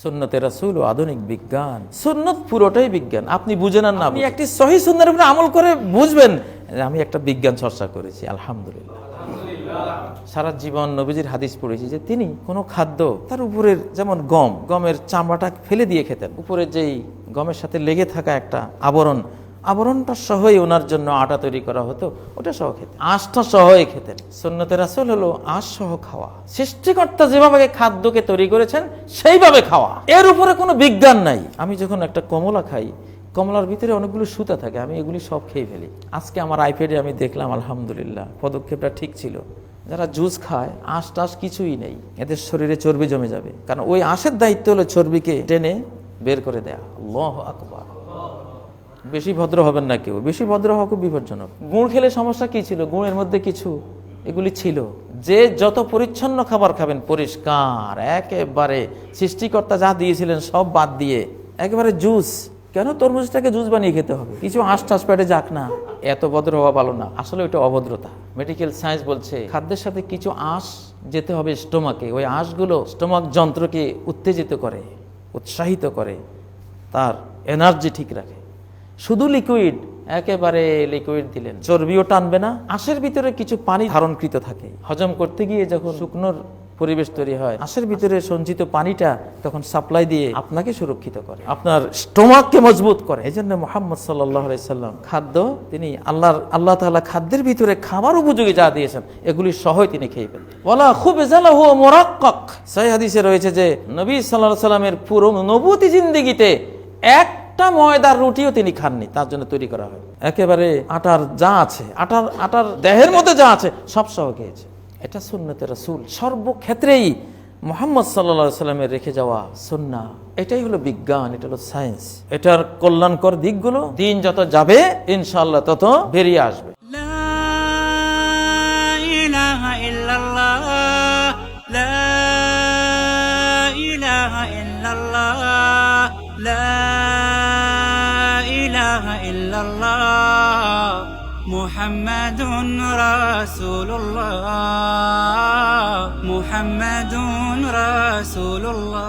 সুন্নতে রাসূল ও আধুনিক বিজ্ঞান। সুন্নত পুরোটাই বিজ্ঞান, আপনি বুঝেন না, আপনি একটি সহি সুন্নাহর উপরে আমল করে বুঝবেন আমি একটা বিজ্ঞান চর্চা করেছি। আলহামদুলিল্লাহ, সারা জীবন নবীজির হাদিস পড়েছি যে তিনি কোনো খাদ্য তার উপরের, যেমন গমের চামড়াটা ফেলে দিয়ে খেতেন, উপরে যেই গমের সাথে লেগে থাকা একটা আবরণটা সহই ওনার জন্য আটা তৈরি করা হতো, ওটা সহ খেতেন, আঁশটা সহই খেতেন। সুন্নতে রাসূল হলো আঁশ সহ খাওয়া। সৃষ্টিকর্তা যেভাবে খাদ্যকে তৈরি করেছেন সেইভাবে খাওয়া, এর উপরে কোনো বিজ্ঞান নাই। আমি যখন একটা কমলা খাই, কমলার ভিতরে অনেকগুলো সুতা থাকে, আমি এগুলি সব খেয়ে ফেলি। আজকে আমার আইপ্যাডে আমি দেখলাম, আলহামদুলিল্লাহ, পদক্ষেপটা ঠিক ছিল। যারা জুস খায়, আঁশ টাশ কিছুই নেই, এদের শরীরে চর্বি জমে যাবে, কারণ ওই আঁশের দায়িত্ব হলো চর্বিকে টেনে বের করে দেয়া। আল্লাহু আকবার। বেশি ভদ্র হবেন না কেউ, বেশি ভদ্র হওয়া খুব বিপজ্জনক। গুড় খেলে সমস্যা কি ছিল? গুড়ের মধ্যে কিছু এগুলি ছিল। যে যত পরিচ্ছন্ন খাবার খাবেন, পরিষ্কার একেবারে, সৃষ্টিকর্তা যা দিয়েছিলেন সব বাদ দিয়ে একেবারে জুস, কেন তরমুজটাকে জুস বানিয়ে খেতে হবে? কিছু আঁশ টাশ পেটে যাক না, এত ভদ্র হওয়া ভালো না। আসলে ওইটা অভদ্রতা। মেডিকেল সায়েন্স বলছে খাদ্যের সাথে কিছু আঁশ যেতে হবে স্টোমাকে, ওই আঁশগুলো স্টোমাক যন্ত্রকে উত্তেজিত করে, উৎসাহিত করে, তার এনার্জি ঠিক রাখে। শুধু লিকুইড, একেবারে লিকুইড দিলেন, চর্বিও টানবে না। আঁশের ভিতরে কিছু পানি ধারণকৃত থাকে, হজম করতে গিয়ে যখন শুকনোর পরিবেশ তৈরি হয়, আঁশের ভিতরে সঞ্চিত পানিটা তখন সাপ্লাই দিয়ে আপনাকে সুরক্ষিত করে, আপনার স্টোমাককে মজবুত করে। এই জন্য মুহাম্মদ সাল্লাল্লাহু আলাইহি সাল্লাম খাদ্য, তিনি আল্লাহ তাআলা খাদ্যের ভিতরে খাবার উপযোগী যা দিয়েছেন এগুলি সহই তিনি খেয়ে ফেলতেন। ওয়ালা খুবজা লাহু মুরাক্কাক। সহিহ হাদিসে রয়েছে যে নবী সাল্লাল্লাহু আলাইহি সাল্লামের পুরো নবুয়তি জিন্দেগিতে একটা ময়দার রুটিও তিনি খাননি, তার জন্য তৈরি করা হয়। একেবারে আটার যা আছে, আটার দেহের মধ্যে যা আছে সব সহ খেয়েছে। এটা সুন্নতে রাসূল, সর্বক্ষেত্রেই মুহাম্মদ সাল্লাল্লাহু আলাইহি সাল্লামের রেখে যাওয়া সুন্নাহ। এটাই হলো বিজ্ঞান, এটা হলো সায়েন্স। এটার কল্যাণকর দিকগুলো দিন যত যাবে ইনশাআল্লাহ তত বেরিয়ে আসবে। লা ইলাহা ইল্লাল্লাহ, লা ইলাহা ইল্লাল্লাহ, লা ইলাহা ইল্লাল্লাহ, মুহাম্মাদুন রাসূলুল্লাহ, মুহাম্মাদুন রাসূলুল্লাহ।